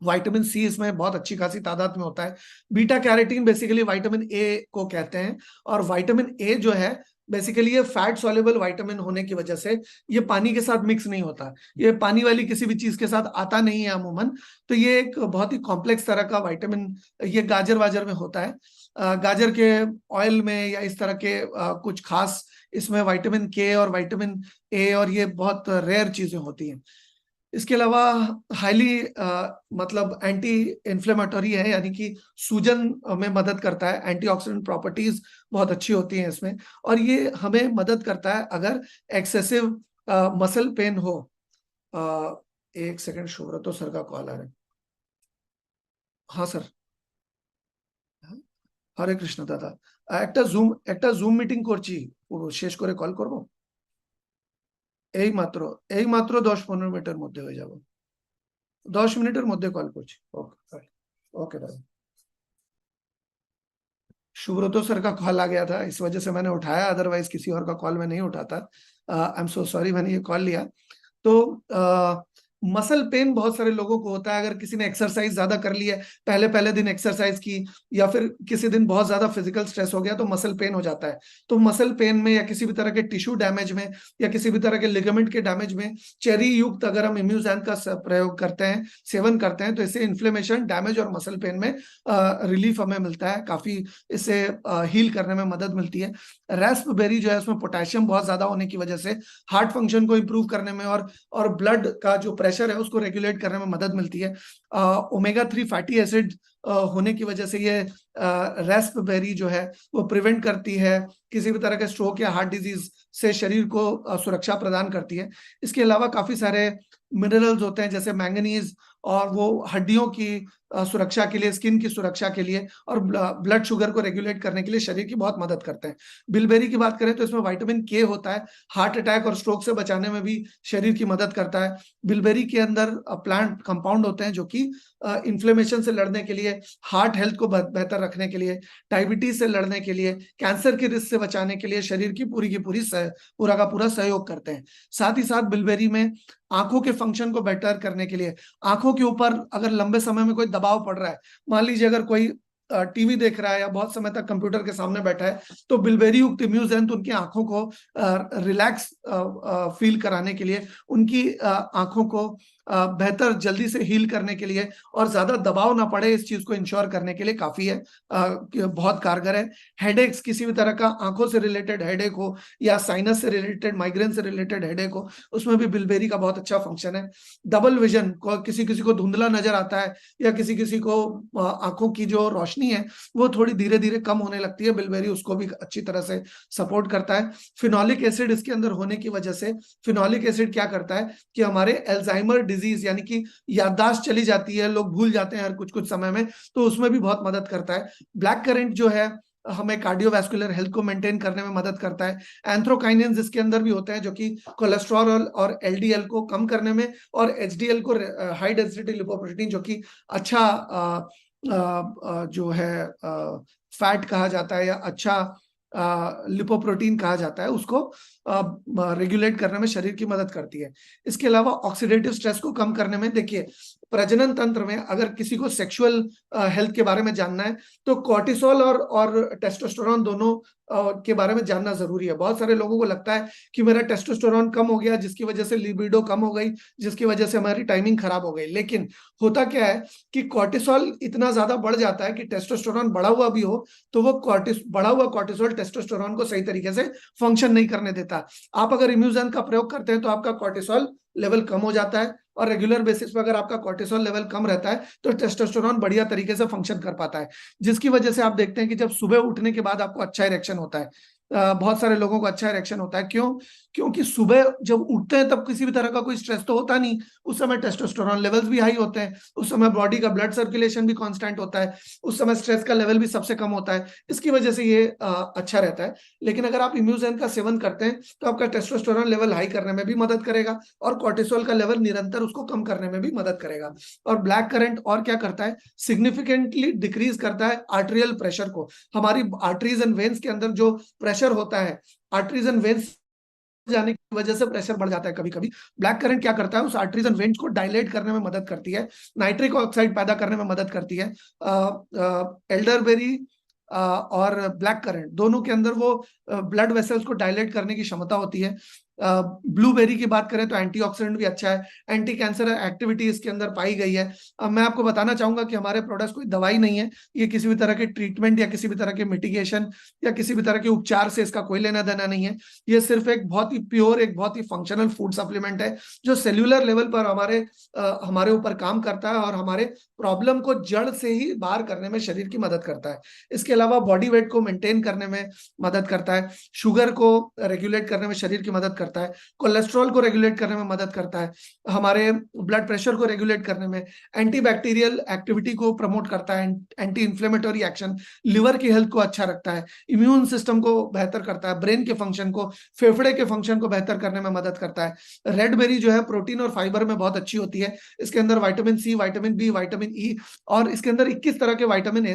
विटामिन सी इसमें बहुत अच्छी खासी तादाद में होता है। Beta carotene basically vitamin A को कहते हैं, और विटामिन ए जो है बेसिकली ये फैट सॉल्युबल विटामिन होने की वजह से ये पानी के साथ मिक्स नहीं होता, ये पानी वाली किसी भी चीज के साथ आता नहीं है अमूमन। तो ये एक बहुत ही कॉम्प्लेक्स तरह का विटामिन, ये गाजर वाजर में होता है, गाजर के ऑयल में या इस तरह के कुछ खास इसमें विटामिन के और विटामिन ए, और ये बहुत रेयर चीजें होती हैं। इसके अलावा हाईली मतलब एंटी इन्फ्लेमेटरी है, यानी कि सूजन में मदद करता है, एंटीऑक्सीडेंट प्रॉपर्टीज बहुत अच्छी होती हैं इसमें, और ये हमें मदद करता है अगर एक्सेसिव मसल पेन हो। एक सेकंड, शुभ्रतो सर का कॉल आ रहा है। हाँ सर। হরে কৃষ্ণ দাদা, একটা জুম মিটিং করছি, শেষ করে কল করব। এই মাত্র, 10-15 মিনিটের মধ্যে হয়ে যাব, 10 মিনিটের মধ্যে কল করছি। ওকে, ओके दादा। शुभ्रतो सर का कॉल आ गया था, इस वजह से मैंने उठाया, अदरवाइज किसी और का कॉल मैं नहीं उठाता। आई एम सो सॉरी, मैंने ये कॉल लिया। तो मसल पेन बहुत सारे लोगों को होता है, अगर किसी ने एक्सरसाइज ज्यादा कर ली है, पहले पहले दिन एक्सरसाइज की, या फिर किसी दिन बहुत ज्यादा फिजिकल स्ट्रेस हो गया तो मसल पेन हो जाता है। तो मसल पेन में या किसी भी तरह के टिश्यू डैमेज में या किसी भी तरह के लिगामेंट के डैमेज में चेरी युक्त अगर हम इम्यूजैन का प्रयोग करते हैं, सेवन करते हैं, तो इससे इन्फ्लेमेशन, डैमेज और मसल पेन में रिलीफ हमें मिलता है, काफी इससे हील करने में मदद मिलती है। रास्पबेरी जो है उसमें पोटेशियम बहुत ज्यादा होने की वजह से हार्ट फंक्शन को इंप्रूव करने में और ब्लड का जो प्रेशर है उसको रेगुलेट करने में मदद मिलती है। ओमेगा 3 फैटी एसिड होने की वजह से ये रास्पबेरी जो है वो प्रिवेंट करती है किसी भी तरह के स्ट्रोक या हार्ट डिजीज से, शरीर को सुरक्षा प्रदान करती है। इसके अलावा काफी सारे मिनरल्स होते हैं जैसे मैंगनीज, और वो हड्डियों की सुरक्षा के लिए, स्किन की सुरक्षा के लिए और ब्लड शुगर को रेगुलेट करने के लिए शरीर की बहुत मदद करते हैं। बिलबेरी की बात करें तो इसमें विटामिन के होता है, हार्ट अटैक और स्ट्रोक से बचाने में भी शरीर की मदद करता है। बिलबेरी के अंदर प्लांट कंपाउंड होते हैं जो कि इन्फ्लेमेशन से लड़ने के लिए, हार्ट हेल्थ को बेहतर रखने के लिए, डायबिटीज से लड़ने के लिए, कैंसर के रिस्क से बचाने के लिए शरीर की पूरा का पूरा सहयोग करते हैं। साथ ही साथ बिलबेरी में आंखों के फंक्शन को बेटर करने के लिए, आंखों के ऊपर अगर लंबे समय में कोई दबाव पड़ रहा है, मान लीजिए अगर कोई टीवी देख रहा है या बहुत समय तक कंप्यूटर के सामने बैठा है, तो बिलबेरी युक्त इम्यूजैन तो उनकी आंखों को रिलैक्स फील कराने के लिए, उनकी आंखों को बेहतर जल्दी से हील करने के लिए और ज्यादा दबाव ना पड़े इस चीज को इंश्योर करने के लिए काफी है, बहुत कारगर है। हेडेक्स, किसी भी तरह का आंखों से रिलेटेड हेडेक हो या साइनस से रिलेटेड, माइग्रेन से रिलेटेड हेडेक हो, उसमें भी बिलबेरी का बहुत अच्छा फंक्शन है। डबल विजन, किसी किसी को धुंधला नजर आता है या किसी किसी को आंखों की जो रोशनी है वो थोड़ी धीरे धीरे कम होने लगती है, बिलबेरी उसको भी अच्छी तरह से सपोर्ट करता है। फिनोलिक एसिड इसके अंदर होने की वजह से, फिनोलिक एसिड क्या करता है कि हमारे एल्जाइमर डिजीज यानी कि याददाश्त चली जाती है, लोग भूल जाते हैं हर कुछ कुछ समय में, तो उसमें भी बहुत मदद करता है। ब्लैक करेंट जो है हमें कार्डियोवैस्कुलर हेल्थ को मेंटेन करने में मदद करता है। एंथ्रोकाइनेंस इसके अंदर भी होते हैं जो कि कोलेस्ट्रॉल और एलडीएल को कम करने में, और एचडीएल को, हाई डेंसिटी लिपोप्रोटीन जो कि अच्छा जो है फैट कहा जाता है या अच्छा लिपोप्रोटीन कहा जाता है, उसको रेगुलेट करने में शरीर की मदद करती है। इसके अलावा ऑक्सीडेटिव स्ट्रेस को कम करने में, देखिए प्रजनन तंत्र में अगर किसी को सेक्सुअल हेल्थ के बारे में जानना है तो कॉर्टिसोल और टेस्टोस्टेरोन दोनों के बारे में जानना जरूरी है। बहुत सारे लोगों को लगता है कि मेरा टेस्टोस्टेरोन कम हो गया जिसकी वजह से लिबिडो कम हो गई, जिसकी वजह से हमारी टाइमिंग खराब हो गई, लेकिन होता क्या है कि कॉर्टिसोल इतना ज्यादा बढ़ जाता है कि टेस्टोस्टेरोन बढ़ा हुआ भी हो तो वो बढ़ा हुआ कॉर्टिसोल टेस्टोस्टेरोन को सही तरीके से फंक्शन नहीं करने देता। आप अगर इम्यूजन का प्रयोग करते हैं तो आपका कॉर्टिसोल लेवल कम हो जाता है, और रेगुलर बेसिस पर अगर आपका कॉर्टिसोल लेवल कम रहता है तो टेस्टोस्टेरोन बढ़िया तरीके से फंक्शन कर पाता है, जिसकी वजह से आप देखते हैं कि जब सुबह उठने के बाद आपको अच्छा इरेक्शन होता है। बहुत सारे लोगों को अच्छा इरेक्शन होता है, क्यों? क्योंकि सुबह जब उठते हैं तब किसी भी तरह का कोई स्ट्रेस तो होता नहीं, उस समय टेस्टोस्टेरोन लेवल्स भी हाई होते हैं, उस समय बॉडी का ब्लड सर्कुलेशन भी कांस्टेंट होता है, उस समय स्ट्रेस का लेवल भी सबसे कम होता है, इसकी वजह से ये अच्छा रहता है। लेकिन अगर आप इम्यूजन का सेवन करते हैं तो आपका टेस्टोस्टेरोन लेवल हाई करने में भी मदद करेगा और कॉर्टिसोल का लेवल निरंतर उसको कम करने में भी मदद करेगा। और ब्लैक करंट और क्या करता है, सिग्निफिकेंटली डिक्रीज करता है आर्टेरियल प्रेशर को। हमारी आर्टरीज एंड वेन्स के अंदर जो प्रेशर होता है, आर्टरीज एंड वेन्स जाने की वजह से प्रेशर बढ़ जाता है कभी कभी, ब्लैक करंट क्या करता है, उस आर्टरीज एंड वेन्स को डायलेट करने में मदद करती है, नाइट्रिक ऑक्साइड पैदा करने में मदद करती है। एल्डरबेरी और ब्लैक करंट दोनों के अंदर वो ब्लड वेसल्स को डायलेट करने की क्षमता होती है। ब्लूबेरी की बात करें तो एंटीऑक्सीडेंट भी अच्छा है, एंटी कैंसर एक्टिविटी इसके अंदर पाई गई है। मैं आपको बताना चाहूंगा कि हमारे प्रोडक्ट्स कोई दवाई नहीं है, ये किसी भी तरह के ट्रीटमेंट या किसी भी तरह के मिटिगेशन या किसी भी तरह के उपचार से इसका कोई लेना देना नहीं है। ये सिर्फ एक बहुत ही प्योर, एक बहुत ही फंक्शनल फूड सप्लीमेंट है जो सेल्यूलर लेवल पर हमारे ऊपर काम करता है और हमारे प्रॉब्लम को जड़ से ही बाहर करने में शरीर की मदद करता है। इसके अलावा बॉडी वेट को मेंटेन करने में मदद करता है, शुगर को रेगुलेट करने में शरीर की मदद करता है, कोलेस्ट्रॉल को रेगुलेट करने में मदद करता है, हमारे ब्लड प्रेशर को रेगुलेट करने में, एंटीबैक्टीरियल एक्टिविटी को प्रमोट करता है, एंटी इंफ्लेमेटरी एक्शन, लिवर की हेल्थ को अच्छा रखता है, इम्यून सिस्टम को बेहतर करता है, ब्रेन के फंक्शन को, फेफड़े के फंक्शन को बेहतर करने में मदद करता है। रेड बेरी जो है प्रोटीन और फाइबर में बहुत अच्छी होती है, इसके अंदर vitamin C, vitamin B, vitamin E और इसके अंदर 21 तरह के विटामिन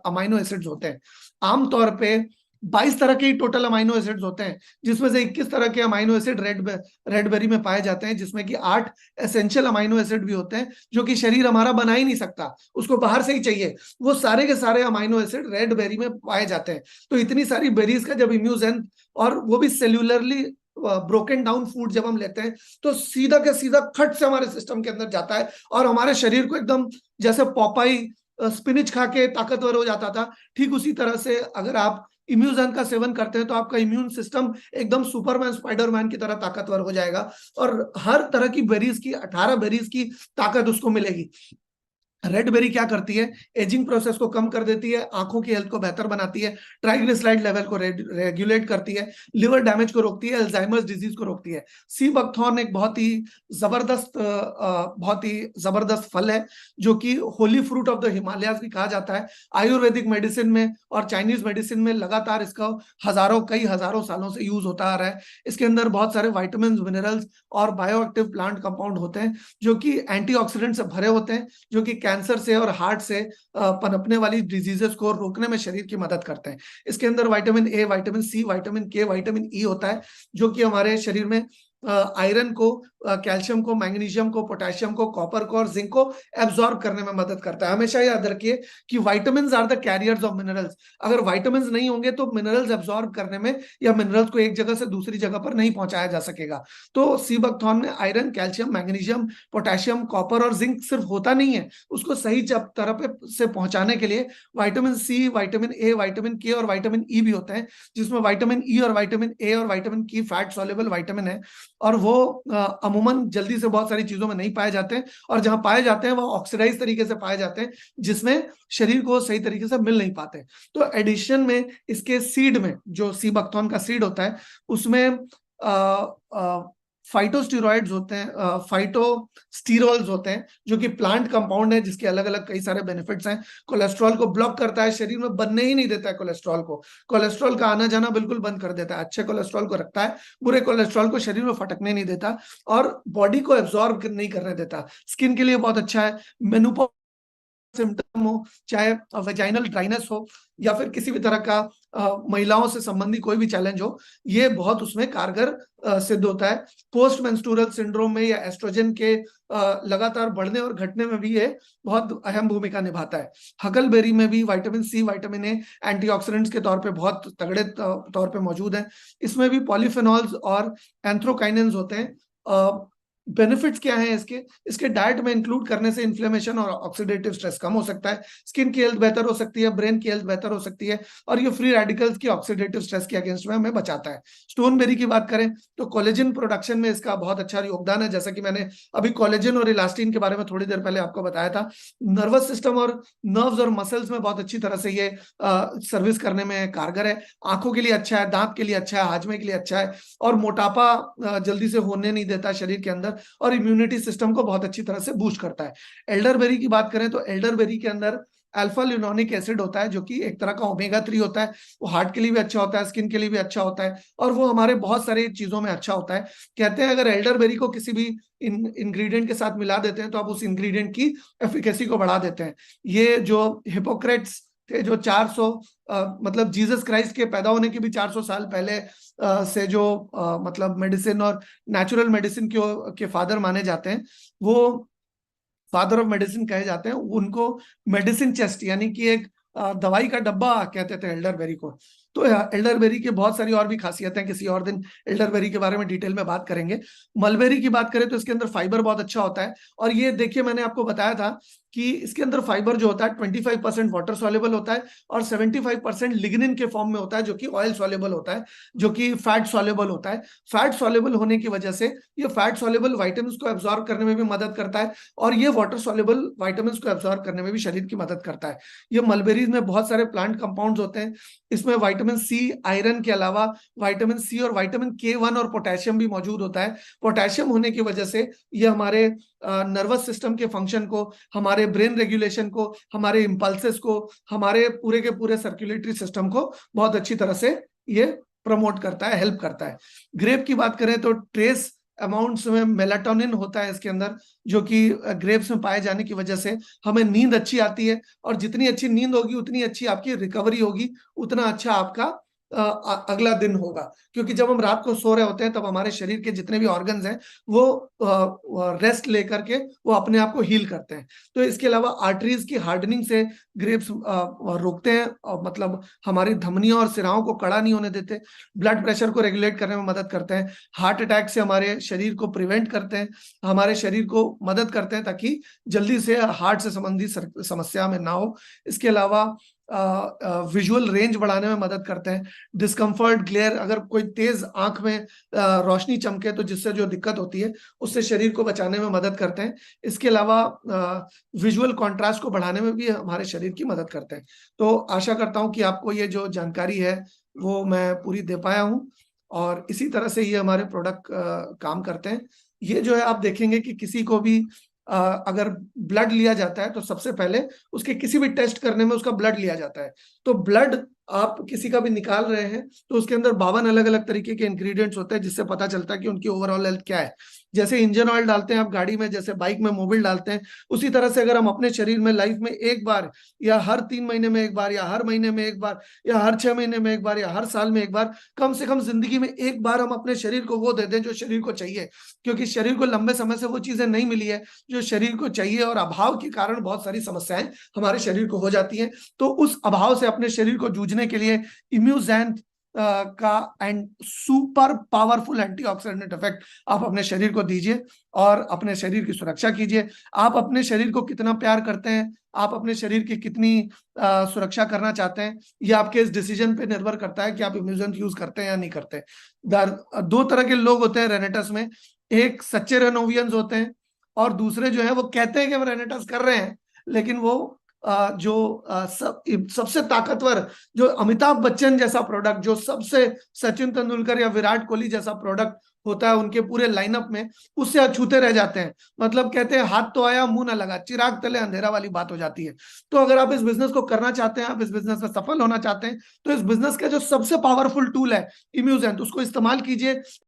अमाइनो एसिड्स होते हैं। आमतौर पे 22 तरह के टोटल अमाइनो एसिड्स होते हैं, जिसमें से 21 तरह के अमाइनो एसिड रेड बेरी में पाए जाते हैं, जिसमें कि 8 एसेंशियल अमाइनो एसिड भी होते हैं जो कि शरीर हमारा बना ही नहीं सकता, उसको बाहर से ही चाहिए। वो सारे के सारे अमाइनो एसिड रेड बेरी में पाए जाते हैं। तो इतनी सारी बेरीज का जब इम्यून, और वो भी सेल्यूलरली ब्रोकन डाउन फूड जब हम लेते हैं, तो सीधा के सीधा खट से हमारे सिस्टम के अंदर जाता है और हमारे शरीर को एकदम, जैसे पॉपाई स्पिनिच खा के ताकतवर हो जाता था, ठीक उसी तरह से अगर आप इम्यूजन का सेवन करते हैं तो आपका इम्यून सिस्टम एकदम सुपरमैन स्पाइडरमैन की तरह ताकतवर हो जाएगा, और हर तरह की बेरीज की 18 बेरीज की ताकत उसको मिलेगी। रेड बेरी क्या करती है, एजिंग प्रोसेस को कम कर देती है, आंखों की हेल्थ को बेहतर बनाती है, ट्राइग्लिसराइड लेवल को रेगुलेट करती है, लिवर डैमेज को रोकती है, अल्जाइमर्स डिजीज को रोकती है। सी बकथॉर्न एक बहुत ही जबरदस्त फल है, जो कि Holi fruit of the Himalayas भी कहा जाता है। आयुर्वेदिक मेडिसिन में और चाइनीज मेडिसिन में लगातार इसका कई हजारों सालों से यूज होता आ रहा है। इसके अंदर बहुत सारे वाइटामिन, मिनरल्स और बायोएक्टिव प्लांट कंपाउंड होते हैं, जो कि एंटीऑक्सीडेंट से भरे होते हैं, जो कि कैंसर से और हार्ट से पनपने वाली डिजीजेस को रोकने में शरीर की मदद करते हैं। इसके अंदर vitamin A, vitamin C, vitamin K, vitamin E होता है, जो कि हमारे शरीर में आयरन को, कैल्शियम को, मैग्नीशियम को, पोटेशियम को, कॉपर को और जिंक को एब्जॉर्ब करने में मदद करता है। हमेशा याद रखिए कि vitamins are the carriers of minerals. अगर विटामिन्स नहीं होंगे तो मिनरल्स एब्जॉर्ब करने में या मिनरल्स को एक जगह से दूसरी जगह पर नहीं पहुंचाया जा सकेगा। तो सी बकथॉर्न में iron, calcium, magnesium, potassium, copper और जिंक सिर्फ होता नहीं है, उसको सही तरह से पहुंचाने के लिए vitamin C, vitamin A, vitamin K और विटामिन ई भी होते हैं, जिसमें विटामिन ई और विटामिन ए और विटामिन की फैट सॉल्युबल विटामिन है, और वो अमूमन जल्दी से बहुत सारी चीजों में नहीं पाए जाते हैं, और जहां पाए जाते हैं वो ऑक्सीडाइज तरीके से पाए जाते हैं, जिसमें शरीर को सही तरीके से मिल नहीं पाते। तो एडिशन में इसके सीड में, जो सी बकथॉर्न का सीड होता है, उसमें फाइटोस्टेरॉइड्स होते हैं, फाइटोस्टीरोल्स होते हैं, जो कि प्लांट कंपाउंड है, जिसके अलग अलग कई सारे बेनिफिट्स हैं। कोलेस्ट्रॉल को ब्लॉक करता है, शरीर में बनने ही नहीं देता है कोलेस्ट्रॉल का आना जाना बिल्कुल बंद कर देता है, अच्छे कोलेस्ट्रॉल को रखता है, बुरे कोलेस्ट्रॉल को शरीर में फटकने नहीं देता, और बॉडी को एब्जॉर्ब नहीं करने देता। स्किन के लिए बहुत अच्छा है। मेनोपॉज सिम्टम हो, चाहे वेजाइनल ड्राइनेस हो, या फिर किसी भी तरह का महिलाओं से संबंधी कोई भी चैलेंज हो, ये बहुत उसमें कारगर सिद्ध होता है। पोस्ट मेंस्ट्रुअल सिंड्रोम में या एस्ट्रोजन के लगातार बढ़ने और घटने में भी ये बहुत अहम भूमिका निभाता है। हकलबेरी में भी vitamin C, vitamin A antioxidants के तौर पे बहुत तगड़े तौर पे मौजूद है। इसमें भी पॉलीफेनॉल्स और एंथ्रोकाइनेंस होते हैं। बेनिफिट्स क्या हैं इसके डाइट में इंक्लूड करने से इन्फ्लेमेशन और ऑक्सीडेटिव स्ट्रेस कम हो सकता है, स्किन की हेल्थ बेहतर हो सकती है, ब्रेन की हेल्थ बेहतर हो सकती है, और ये फ्री रेडिकल्स की ऑक्सीडेटिव स्ट्रेस के अगेंस्ट में हमें बचाता है। स्टोन बेरी की बात करें तो कोलेजन प्रोडक्शन में इसका बहुत अच्छा योगदान है, जैसा कि मैंने अभी कोलेजन और इलास्टिन के बारे में थोड़ी देर पहले आपको बताया था। नर्वस सिस्टम और नर्व्स और मसल्स में बहुत अच्छी तरह से ये सर्विस करने में कारगर है। आंखों के लिए अच्छा है, दांत के लिए अच्छा है, हाजमे के लिए अच्छा है, और मोटापा जल्दी से होने नहीं देता शरीर के अंदर, और इम्यूनिटी सिस्टम को बहुत अच्छी तरह से बूस्ट करता है। एल्डरबेरी की बात करें तो एल्डरबेरी के अंदर अल्फा ल्यूनोनिक एसिड होता है, जो कि एक तरह का ओमेगा 3 होता है। वो हार्ट के लिए भी अच्छा होता है, स्किन के लिए भी अच्छा होता है, और वो हमारे बहुत सारी चीजों में अच्छा होता है। कहते हैं अगर एल्डरबेरी को किसी भी इंग्रेडिएंट के साथ मिला देते हैं तो आप उस इंग्रेडिएंट की एफिकेसी को बढ़ा देते हैं। ये जो हिपोक्रेट्स थे, जो 400 मतलब जीसस क्राइस्ट के पैदा होने के भी 400 साल पहले से जो मतलब मेडिसिन और नेचुरल मेडिसिन के फादर माने जाते हैं, वो फादर ऑफ मेडिसिन कहे जाते हैं, उनको मेडिसिन चेस्ट यानी कि एक दवाई का डब्बा कहते थे एल्डरबेरी को। तो एल्डरबेरी की बहुत सारी और भी खासियतें, किसी और दिन एल्डरबेरी के बारे में डिटेल में बात करेंगे। मलबेरी की बात करें तो इसके अंदर फाइबर बहुत अच्छा होता है, और ये देखिए मैंने आपको बताया था कि इसके अंदर फाइबर जो होता है 25% वाटर सॉल्युबल होता है, और 75% लिग्निन के फॉर्म में होता है, जो कि ऑयल सॉल्युबल होता है, जो कि फैट सॉल्युबल होता है। फैट सॉल्युबल होने की वजह से ये फैट सॉल्युबल विटामिन को एब्जॉर्ब करने में भी मदद करता है, और ये वाटर सॉल्युबल विटामिन को एब्जॉर्ब करने में भी शरीर की मदद करता है। ये मलबेरीज में बहुत सारे प्लांट कंपाउंड्स होते हैं। इसमें विटामिन सी, आयरन के अलावा विटामिन सी और विटामिन K1 और पोटेशियम भी मौजूद होता है। पोटेशियम होने की वजह से ये हमारे नर्वस सिस्टम के फंक्शन को, हमारे ब्रेन रेगुलेशन को, हमारे इंपल्सेस को, हमारे पूरे के पूरे सर्कुलेटरी सिस्टम को बहुत अच्छी तरह से ये प्रमोट करता है, हेल्प करता है। ग्रेप की बात करें तो ट्रेस अमाउंट्स में मेलाटोनिन होता है इसके अंदर, जो कि ग्रेप्स में पाए जाने की वजह से हमें नींद अच्छी आती है, और जितनी अच्छी नींद होगी उतनी अच्छी आपकी रिकवरी होगी, उतना अच्छा आपका अगला दिन होगा, क्योंकि जब हम रात को सो रहे होते हैं तब हमारे शरीर के जितने भी ऑर्गन्स हैं वो रेस्ट लेकर के वो अपने आप को हील करते हैं। तो इसके अलावा आर्टरीज की हार्डनिंग से ग्रेप्स रोकते हैं, और मतलब हमारी धमनियों और सिराओं को कड़ा नहीं होने देते। ब्लड प्रेशर को रेगुलेट करने में मदद करते हैं। हार्ट अटैक से हमारे शरीर को प्रिवेंट करते हैं, हमारे शरीर को मदद करते हैं ताकि जल्दी से हार्ट से संबंधित समस्या में ना हो। इसके अलावा विजुअल रेंज बढ़ाने में मदद करते हैं। डिस्कम्फर्ट, ग्लेयर, अगर कोई तेज आंख में रोशनी चमके तो जिससे जो दिक्कत होती है उससे शरीर को बचाने में मदद करते हैं। इसके अलावा विजुअल कॉन्ट्रास्ट को बढ़ाने में भी हमारे शरीर की मदद करते हैं। तो आशा करता हूं कि आपको ये जो जानकारी है वो मैं पूरी दे पाया हूं, और इसी तरह से ये हमारे प्रोडक्ट काम करते हैं। ये जो है आप देखेंगे कि किसी को भी अगर ब्लड लिया जाता है तो सबसे पहले उसके किसी भी टेस्ट करने में उसका ब्लड लिया जाता है। तो ब्लड आप किसी का भी निकाल रहे हैं तो उसके अंदर 52 अलग अलग तरीके के इंग्रेडिएंट्स होते हैं, जिससे पता चलता है कि उनकी ओवरऑल हेल्थ क्या है। जैसे इंजन ऑयल डालते हैं आप गाड़ी में, जैसे बाइक में मोबिल डालते हैं, उसी तरह से अगर हम अपने शरीर में लाइफ में एक बार या हर 3 महीने में एक बार या हर महीने में एक बार या हर 6 महीने में एक बार या हर साल में एक बार, कम से कम जिंदगी में एक बार हम अपने शरीर को वो दे दें जो शरीर को चाहिए, क्योंकि शरीर को लंबे समय से वो चीजें नहीं मिली है जो शरीर को चाहिए, और अभाव के कारण बहुत सारी समस्याएं हमारे शरीर को हो जाती हैं। तो उस अभाव से अपने शरीर को जूझने के लिए इम्यूजेंट का and super powerful antioxidant effect आप अपने शरीर को दीजिए और अपने शरीर की सुरक्षा कीजिए। आप अपने शरीर को कितना प्यार करते हैं, आप अपने शरीर की कितनी सुरक्षा करना चाहते हैं, ये आपके इस डिसीजन पे निर्भर करता है कि आप इम्यूजेंट यूज करते हैं या नहीं करते। दो तरह के लोग होते हैं रेनेटस में, एक सच्चे रेनोवियंस होते हैं और दूसरे जो है वो कहते हैं कि हम रेनेटस कर रहे हैं, लेकिन वो सबसे ताकतवर, जो अमिताभ बच्चन जैसा प्रोडक्ट, जो सबसे सचिन तेंदुलकर या विराट कोहली जैसा प्रोडक्ट होता है उनके पूरे लाइनअप में, उससे अछूते रह जाते हैं। मतलब कहते हैं हाथ तो आया मुंह ना लगा, चिराग तले अंधेरा वाली बात हो जाती है। तो अगर आप इस बिजनेस को करना चाहते हैं, आप इस बिजनेस में सफल होना चाहते हैं, तो इस बिजनेस का जो सबसे पावरफुल टूल है इम्यूजेंट, उसको इस्तेमाल कीजिए।